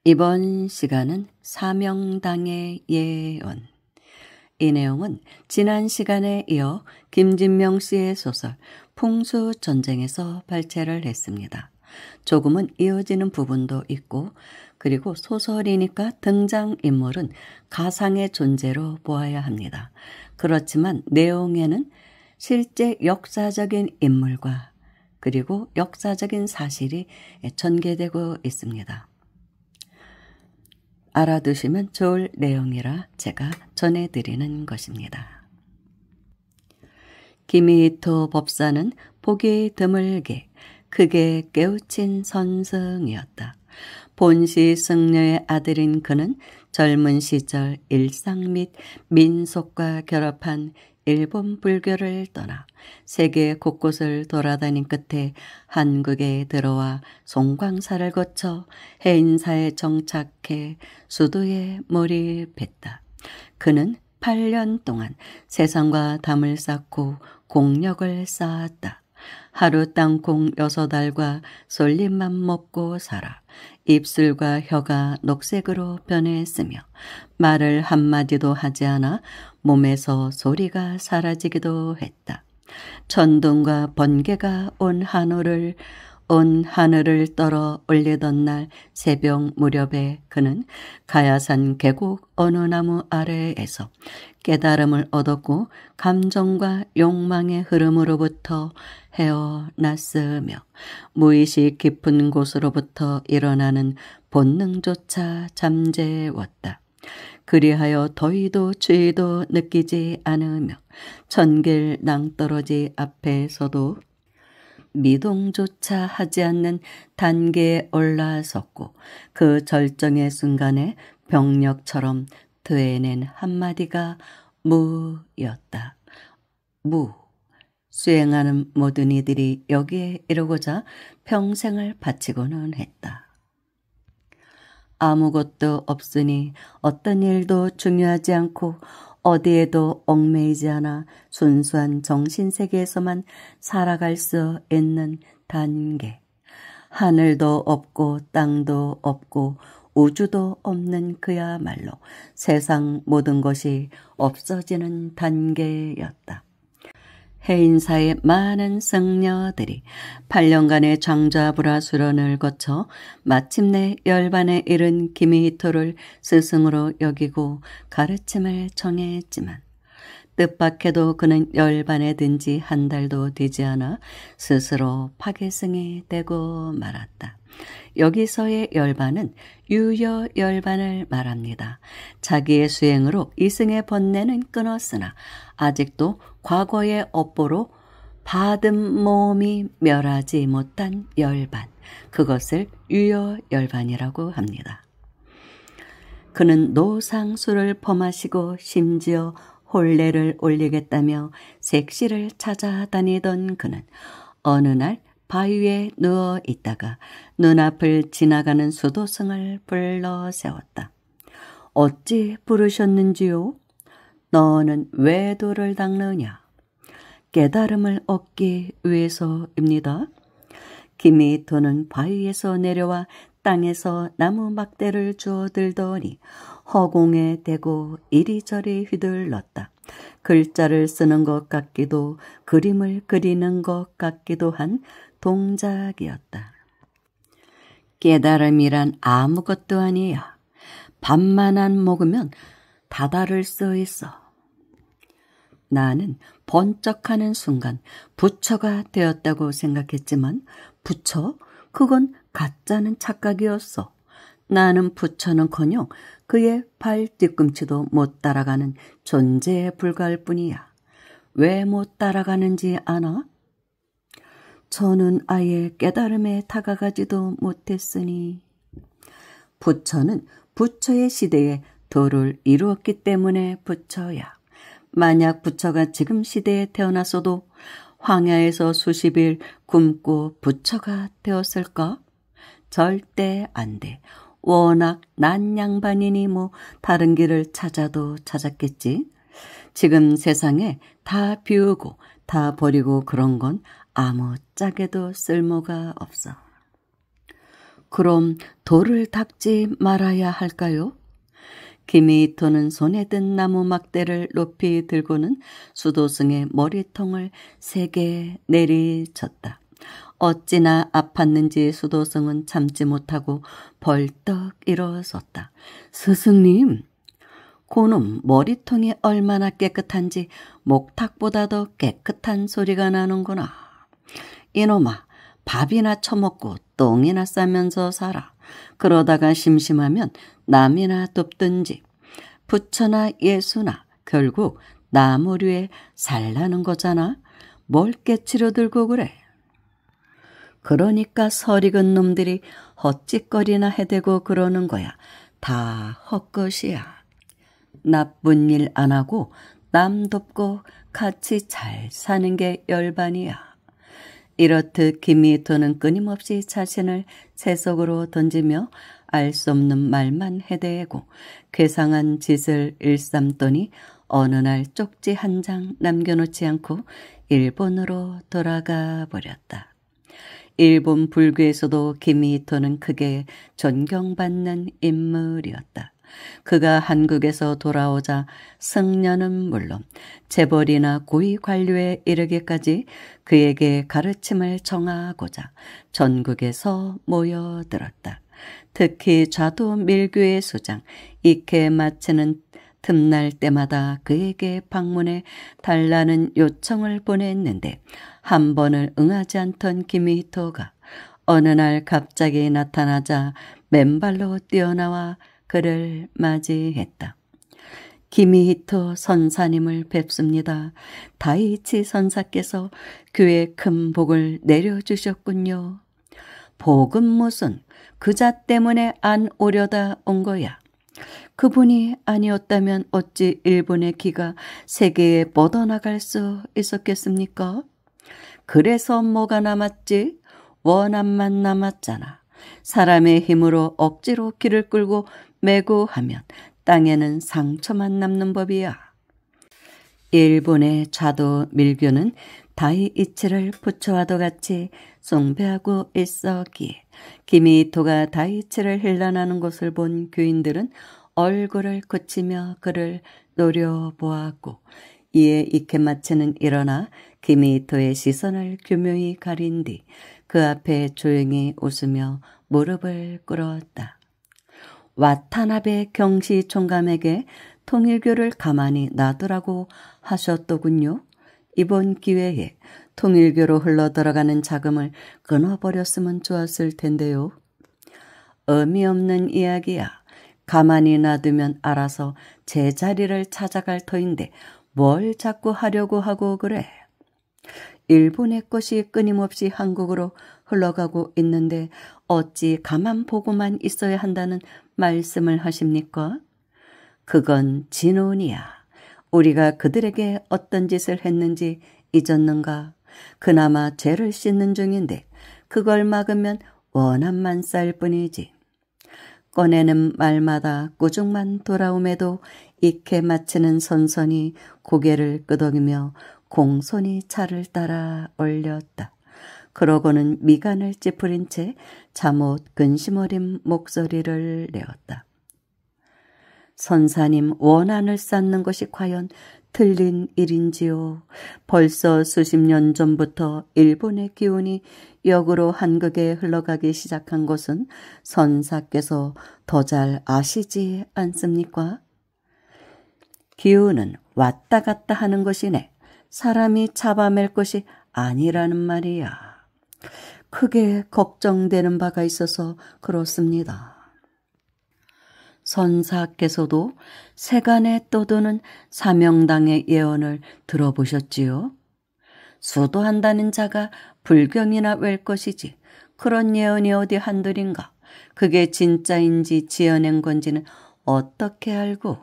이번 시간은 사명당의 예언. 이 내용은 지난 시간에 이어 김진명 씨의 소설 풍수전쟁에서 발췌를 했습니다. 조금은 이어지는 부분도 있고, 그리고 소설이니까 등장인물은 가상의 존재로 보아야 합니다. 그렇지만 내용에는 실제 역사적인 인물과 그리고 역사적인 사실이 전개되고 있습니다. 알아두시면 좋을 내용이라 제가 전해드리는 것입니다. 김희토 법사는 보기 드물게 크게 깨우친 선승이었다. 본시 승려의 아들인 그는 젊은 시절 일상 및 민속과 결합한 일본 불교를 떠나 세계 곳곳을 돌아다닌 끝에 한국에 들어와 송광사를 거쳐 해인사에 정착해 수도에 몰입했다. 그는 8년 동안 세상과 담을 쌓고 공력을 쌓았다. 하루 땅콩 6알과 솔잎만 먹고 살아 입술과 혀가 녹색으로 변했으며 말을 한마디도 하지 않아 몸에서 소리가 사라지기도 했다. 천둥과 번개가 온 하늘을 떨어 올리던 날 새벽 무렵에 그는 가야산 계곡 어느 나무 아래에서 깨달음을 얻었고 감정과 욕망의 흐름으로부터 헤어났으며 무의식 깊은 곳으로부터 일어나는 본능조차 잠재웠다. 그리하여 더위도 추위도 느끼지 않으며 천길 낭떠러지 앞에서도 미동조차 하지 않는 단계에 올라섰고 그 절정의 순간에 병력처럼 되어낸 한마디가 무였다. 무. 수행하는 모든 이들이 여기에 이르고자 평생을 바치고는 했다. 아무것도 없으니 어떤 일도 중요하지 않고 어디에도 얽매이지 않아 순수한 정신세계에서만 살아갈 수 있는 단계. 하늘도 없고 땅도 없고 우주도 없는 그야말로 세상 모든 것이 없어지는 단계였다. 해인사의 많은 승려들이 8년간의 장좌불화 수련을 거쳐 마침내 열반에 이른 김희토를 스승으로 여기고 가르침을 정했지만 뜻밖에도 그는 열반에 든 지 한 달도 되지 않아 스스로 파괴승이 되고 말았다. 여기서의 열반은 유여 열반을 말합니다. 자기의 수행으로 이승의 번뇌는 끊었으나 아직도 과거의 업보로 받은 모험이 멸하지 못한 열반, 그것을 유여 열반이라고 합니다. 그는 노상수를 범하시고 심지어 혼례를 올리겠다며 색시를 찾아다니던 그는 어느 날 바위에 누워 있다가 눈앞을 지나가는 수도승을 불러 세웠다. 어찌 부르셨는지요? 너는 왜 돌을 닦느냐? 깨달음을 얻기 위해서입니다. 김희토는 바위에서 내려와 땅에서 나무 막대를 주워 들더니 허공에 대고 이리저리 휘둘렀다. 글자를 쓰는 것 같기도 그림을 그리는 것 같기도 한 동작이었다. 깨달음이란 아무것도 아니야. 밥만 안 먹으면 다다를 수 있어. 나는 번쩍하는 순간 부처가 되었다고 생각했지만 부처? 그건 가짜는 착각이었어. 나는 부처는커녕 그의 발 뒤꿈치도 못 따라가는 존재에 불과할 뿐이야. 왜 못 따라가는지 아나? 저는 아예 깨달음에 다가가지도 못했으니. 부처는 부처의 시대에 도를 이루었기 때문에 부처야. 만약 부처가 지금 시대에 태어났어도 황야에서 수십일 굶고 부처가 되었을까? 절대 안 돼. 워낙 난 양반이니 뭐 다른 길을 찾아도 찾았겠지. 지금 세상에 다 비우고 다 버리고 그런 건 아무 짝에도 쓸모가 없어. 그럼 돌을 닦지 말아야 할까요? 김이토는 손에 든 나무 막대를 높이 들고는 수도승의 머리통을 세게 내리쳤다. 어찌나 아팠는지 수도승은 참지 못하고 벌떡 일어섰다. 스승님, 고놈 머리통이 얼마나 깨끗한지 목탁보다도 깨끗한 소리가 나는구나. 이놈아, 밥이나 처먹고 똥이나 싸면서 살아. 그러다가 심심하면 남이나 돕든지 부처나 예수나 결국 나무류에 살라는 거잖아. 뭘 깨치려 들고 그래. 그러니까 설익은 놈들이 헛짓거리나 해대고 그러는 거야. 다 헛것이야. 나쁜 일 안 하고 남 돕고 같이 잘 사는 게 열반이야. 이렇듯 김이토는 끊임없이 자신을 세속으로 던지며 알 수 없는 말만 해대고 괴상한 짓을 일삼더니 어느 날 쪽지 한 장 남겨놓지 않고 일본으로 돌아가 버렸다. 일본 불교에서도 김이토는 크게 존경받는 인물이었다. 그가 한국에서 돌아오자 승려는 물론 재벌이나 고위 관료에 이르기까지 그에게 가르침을 정하고자 전국에서 모여들었다. 특히 좌도 밀교의 수장 이케마츠는 틈날 때마다 그에게 방문해 달라는 요청을 보냈는데 한 번을 응하지 않던 김이토가 어느 날 갑자기 나타나자 맨발로 뛰어나와 그를 맞이했다. 김이토 선사님을 뵙습니다. 다이치 선사께서 교회 큰 복을 내려주셨군요. 복은 무슨, 그자 때문에 안 오려다 온 거야. 그분이 아니었다면 어찌 일본의 기가 세계에 뻗어나갈 수 있었겠습니까? 그래서 뭐가 남았지? 원한만 남았잖아. 사람의 힘으로 억지로 길을 끌고 메고 하면 땅에는 상처만 남는 법이야. 일본의 좌도 밀교는 다이이치를 부처와도 같이 숭배하고 있었기에 김이토가 다이이치를 힐난하는 것을 본 교인들은 얼굴을 굳히며 그를 노려보았고 이에 이케마츠는 일어나 김이토의 시선을 교묘히 가린 뒤 그 앞에 조용히 웃으며 무릎을 꿇었다. 와타나베 경시 총감에게 통일교를 가만히 놔두라고 하셨더군요. 이번 기회에 통일교로 흘러들어가는 자금을 끊어버렸으면 좋았을 텐데요. 의미 없는 이야기야. 가만히 놔두면 알아서 제자리를 찾아갈 터인데 뭘 자꾸 하려고 하고 그래. 일본의 것이 끊임없이 한국으로 흘러가고 있는데 어찌 가만 보고만 있어야 한다는 말씀을 하십니까? 그건 진혼이야. 우리가 그들에게 어떤 짓을 했는지 잊었는가? 그나마 죄를 씻는 중인데 그걸 막으면 원한만 쌓일 뿐이지. 꺼내는 말마다 꾸중만 돌아옴에도 익해 마치는 선선이 고개를 끄덕이며 공손히 차를 따라 올렸다. 그러고는 미간을 찌푸린 채 잠옷 근심 어린 목소리를 내었다. 선사님, 원한을 쌓는 것이 과연 틀린 일인지요. 벌써 수십 년 전부터 일본의 기운이 역으로 한국에 흘러가기 시작한 것은 선사께서 더 잘 아시지 않습니까? 기운은 왔다 갔다 하는 것이네. 사람이 잡아맬 것이 아니라는 말이야. 크게 걱정되는 바가 있어서 그렇습니다. 선사께서도 세간에 떠도는 사명당의 예언을 들어보셨지요? 수도한다는 자가 불경이나 웰 것이지 그런 예언이 어디 한둘인가. 그게 진짜인지 지어낸 건지는 어떻게 알고.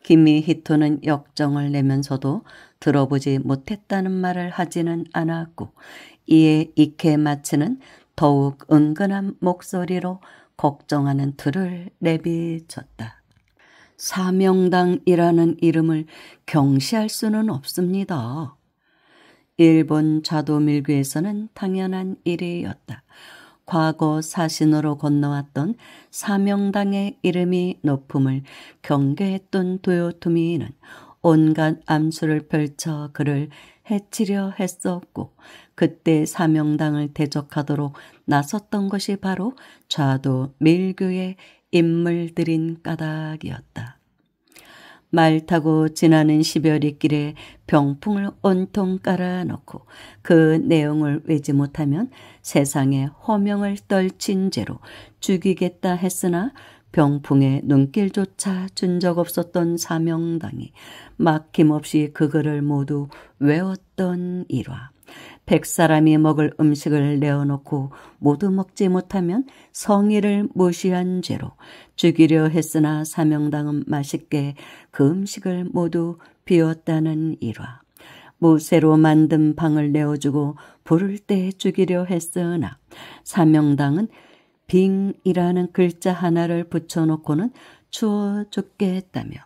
김이히토는 역정을 내면서도 들어보지 못했다는 말을 하지는 않았고 이에 이케마츠는 더욱 은근한 목소리로 걱정하는 틀을 내비쳤다. 사명당이라는 이름을 경시할 수는 없습니다. 일본 좌도밀교에서는 당연한 일이었다. 과거 사신으로 건너왔던 사명당의 이름이 높음을 경계했던 도요토미는 온갖 암수를 펼쳐 그를 해치려 했었고, 그때 사명당을 대적하도록 나섰던 것이 바로 좌도 밀교의 인물들인 까닭이었다. 말 타고 지나는 시별이길에 병풍을 온통 깔아놓고 그 내용을 외지 못하면 세상에 허명을 떨친 죄로 죽이겠다 했으나 병풍의 눈길조차 준 적 없었던 사명당이 막힘없이 그 글을 모두 외웠던 일화. 100사람이 먹을 음식을 내어놓고 모두 먹지 못하면 성의를 무시한 죄로 죽이려 했으나 사명당은 맛있게 그 음식을 모두 비웠다는 일화. 무쇠로 만든 방을 내어주고 부를 때 죽이려 했으나 사명당은 빙이라는 글자 하나를 붙여놓고는 추워 죽겠다며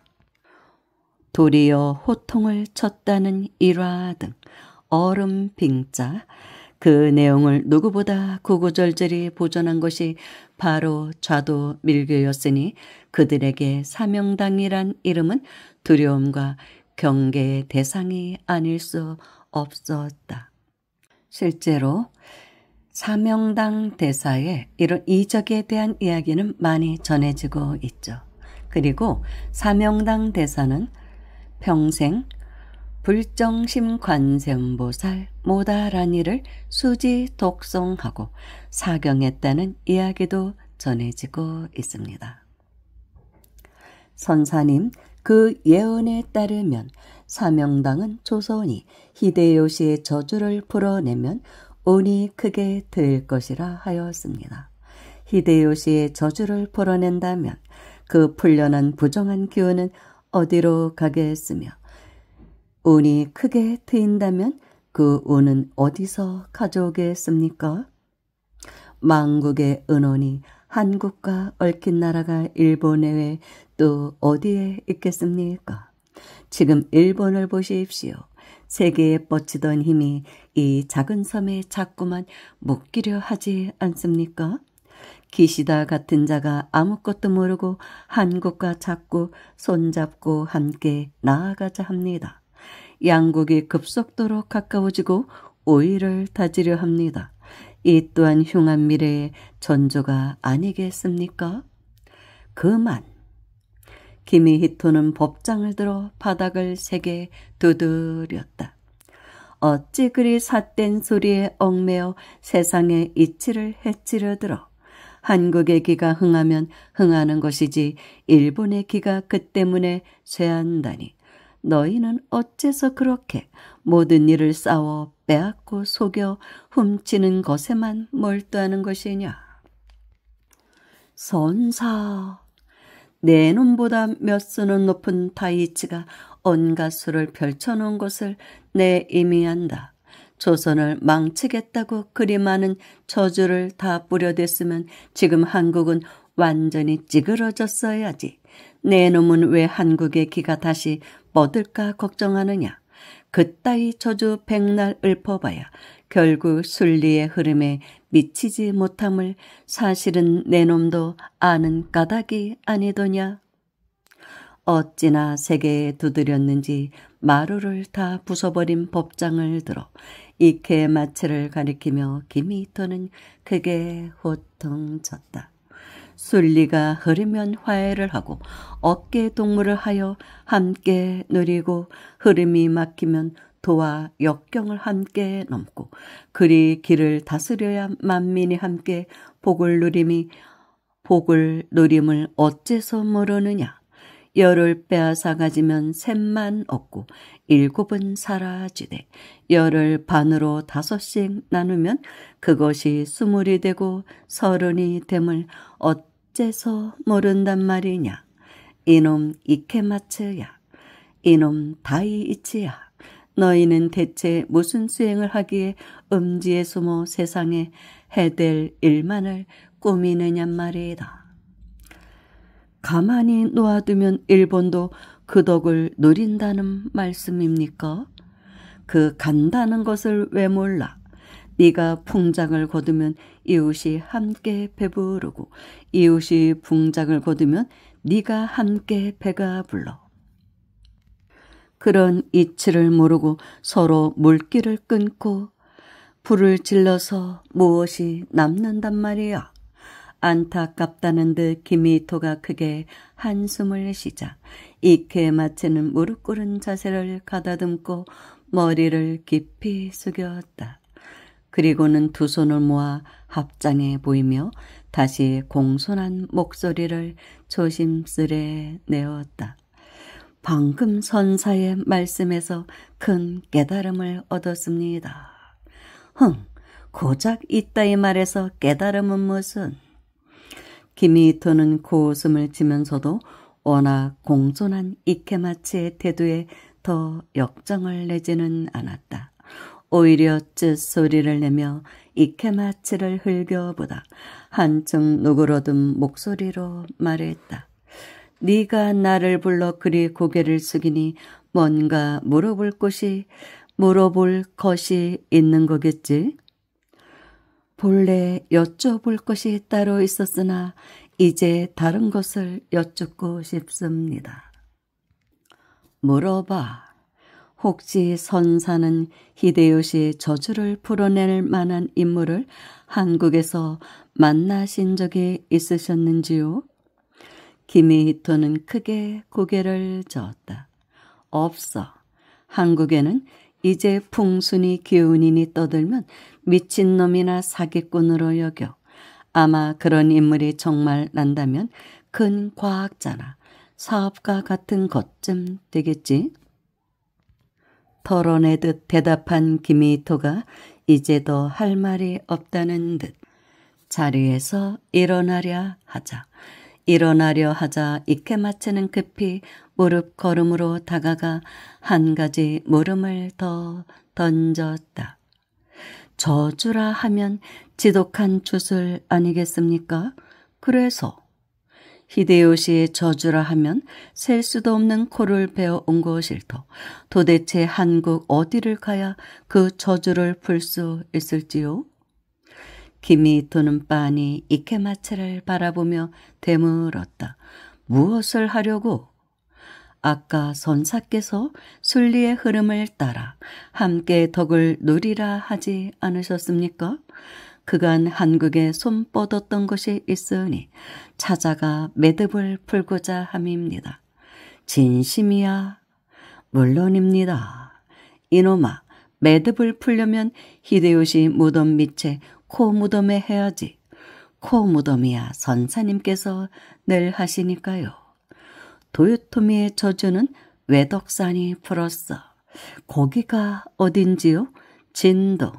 도리어 호통을 쳤다는 일화 등 얼음 빙자, 그 내용을 누구보다 구구절절히 보존한 것이 바로 좌도 밀교였으니 그들에게 사명당이란 이름은 두려움과 경계의 대상이 아닐 수 없었다. 실제로 사명당 대사에 이런 이적에 대한 이야기는 많이 전해지고 있죠. 그리고 사명당 대사는 평생 불정심 관세음보살 모다라니를 수지 독송하고 사경했다는 이야기도 전해지고 있습니다. 선사님, 그 예언에 따르면 사명당은 조선이 히데요시의 저주를 풀어내면 운이 크게 들 것이라 하였습니다. 히데요시의 저주를 풀어낸다면 그 풀려난 부정한 기운은 어디로 가겠으며, 운이 크게 트인다면 그 운은 어디서 가져오겠습니까? 만국의 은원이 한국과 얽힌 나라가 일본 외에 또 어디에 있겠습니까? 지금 일본을 보십시오. 세계에 뻗치던 힘이 이 작은 섬에 자꾸만 묶이려 하지 않습니까? 기시다 같은 자가 아무것도 모르고 한국과 자꾸 손잡고 함께 나아가자 합니다. 양국이 급속도로 가까워지고 우위를 다지려 합니다. 이 또한 흉한 미래의 전조가 아니겠습니까? 그만. 기미히토는 법장을 들어 바닥을 세게 두드렸다. 어찌 그리 삿된 소리에 얽매여 세상의 이치를 해치려 들어. 한국의 기가 흥하면 흥하는 것이지 일본의 기가 그 때문에 쇠한다니. 너희는 어째서 그렇게 모든 일을 싸워 빼앗고 속여 훔치는 것에만 몰두하는 것이냐. 선사, 내 놈보다 몇 수는 높은 다이치가 온갖 수를 펼쳐놓은 것을 내 이미 안다. 조선을 망치겠다고 그리 많은 저주를 다 뿌려댔으면 지금 한국은 완전히 찌그러졌어야지. 내 놈은 왜 한국의 기가 다시 뻗을까 걱정하느냐. 그따위 저주 백날 읊어봐야 결국 순리의 흐름에 미치지 못함을 사실은 내 놈도 아는 까닭이 아니더냐. 어찌나 세계에 두드렸는지 마루를 다 부숴버린 법장을 들어 이케 마체를 가리키며 기미히토는 크게 호통쳤다. 순리가 흐르면 화해를 하고 어깨 동무를 하여 함께 누리고 흐름이 막히면 도와 역경을 함께 넘고 그리 길을 다스려야 만민이 함께 복을 누림을 어째서 모르느냐. 열을 빼앗아 가지면 셋만 얻고 일곱은 사라지되 열을 반으로 다섯씩 나누면 그것이 스물이 되고 서른이 됨을 어째서 모른단 말이냐. 이놈 이케마츠야. 이놈 다이이치야. 너희는 대체 무슨 수행을 하기에 음지에 숨어 세상에 해댈 일만을 꾸미느냔 말이다. 가만히 놓아두면 일본도 그 덕을 누린다는 말씀입니까? 그 간다는 것을 왜 몰라? 네가 풍작을 거두면 이웃이 함께 배부르고 이웃이 풍작을 거두면 네가 함께 배가 불러. 그런 이치를 모르고 서로 물기를 끊고 불을 질러서 무엇이 남는단 말이야. 안타깝다는 듯 김이토가 크게 한숨을 쉬자 이케마츠는 무릎 꿇은 자세를 가다듬고 머리를 깊이 숙였다. 그리고는 두 손을 모아 합장해 보이며 다시 공손한 목소리를 조심스레 내었다. 방금 선사의 말씀에서 큰 깨달음을 얻었습니다. 고작 이따위 말에서 깨달음은 무슨? 김이토는 고웃음을 치면서도 워낙 공손한 이케마츠의 태도에 더 역정을 내지는 않았다. 오히려 쯧소리를 내며 이케마츠를 흘겨보다 한층 누그러든 목소리로 말했다. 네가 나를 불러 그리 고개를 숙이니 뭔가 물어볼 것이 있는 거겠지? 본래 여쭤볼 것이 따로 있었으나 이제 다른 것을 여쭙고 싶습니다. 물어봐. 혹시 선사는 히데요시의 저주를 풀어낼 만한 인물을 한국에서 만나신 적이 있으셨는지요? 김이히토는 크게 고개를 저었다. 없어. 한국에는 이제 풍순이 기운이니 떠들면 미친놈이나 사기꾼으로 여겨. 아마 그런 인물이 정말 난다면 큰 과학자나 사업가 같은 것쯤 되겠지. 털어내듯 대답한 김이토가 이제 더 할 말이 없다는 듯 자리에서 일어나려 하자 이케마츠는 급히 무릎 걸음으로 다가가 한 가지 물음을 더 던졌다. 저주라 하면 지독한 주술 아니겠습니까? 그래서 히데요시의 저주라 하면 셀 수도 없는 코를 베어온 것일 터 도대체 한국 어디를 가야 그 저주를 풀 수 있을지요? 김이토는 빤히 이케마츠를 바라보며 되물었다. 무엇을 하려고? 아까 선사께서 순리의 흐름을 따라 함께 덕을 누리라 하지 않으셨습니까? 그간 한국에 손 뻗었던 것이 있으니 찾아가 매듭을 풀고자 함입니다. 진심이야? 물론입니다. 이놈아, 매듭을 풀려면 히데요시 무덤 밑에 코 무덤에 해야지. 코 무덤이야 선사님께서 늘 하시니까요. 도요토미의 저주는 외덕산이 풀었어. 거기가 어딘지요? 진도.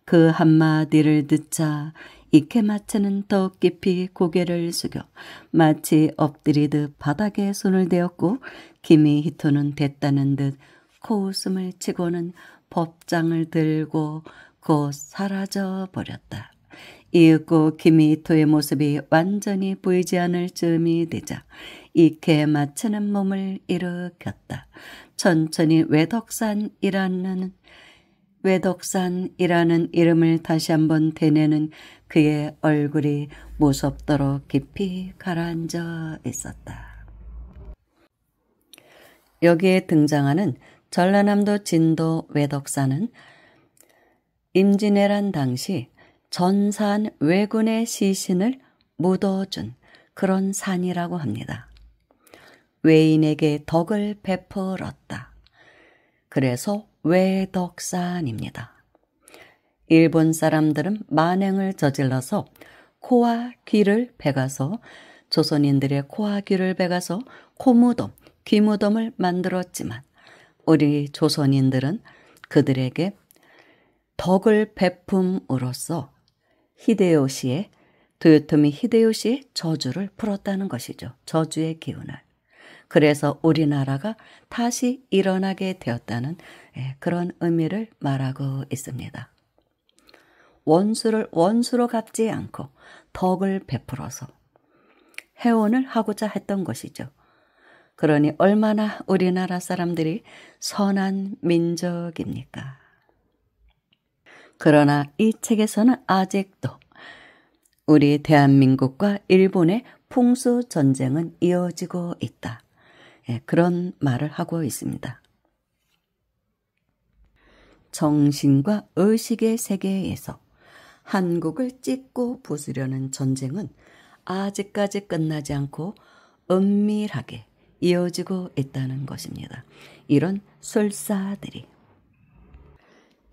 그 한마디를 듣자 이케마츠는 더욱 깊이 고개를 숙여 마치 엎드리듯 바닥에 손을 대었고 김이히토는 됐다는 듯 코웃음을 치고는 법장을 들고 곧 사라져 버렸다. 이윽고 김이히토의 모습이 완전히 보이지 않을 즈음이 되자 이케마츠는 몸을 일으켰다. 천천히 외덕산이라는 이름을 다시 한번 되뇌는 그의 얼굴이 무섭도록 깊이 가라앉아 있었다. 여기에 등장하는 전라남도 진도 외덕산은 임진왜란 당시 전산 왜군의 시신을 묻어준 그런 산이라고 합니다. 외인에게 덕을 베풀었다. 그래서 외덕산입니다. 일본 사람들은 만행을 저질러서 코와 귀를 베가서 조선인들의 코와 귀를 베가서 코무덤, 귀무덤을 만들었지만 우리 조선인들은 그들에게 덕을 베품으로써 도요토미 히데요시의 저주를 풀었다는 것이죠. 저주의 기운을. 그래서 우리나라가 다시 일어나게 되었다는 그런 의미를 말하고 있습니다. 원수를 원수로 갚지 않고 덕을 베풀어서 해원을 하고자 했던 것이죠. 그러니 얼마나 우리나라 사람들이 선한 민족입니까? 그러나 이 책에서는 아직도 우리 대한민국과 일본의 풍수 전쟁은 이어지고 있다. 그런 말을 하고 있습니다. 정신과 의식의 세계에서 한국을 찢고 부수려는 전쟁은 아직까지 끝나지 않고 은밀하게 이어지고 있다는 것입니다. 이런 술사들이.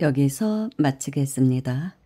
여기서 마치겠습니다.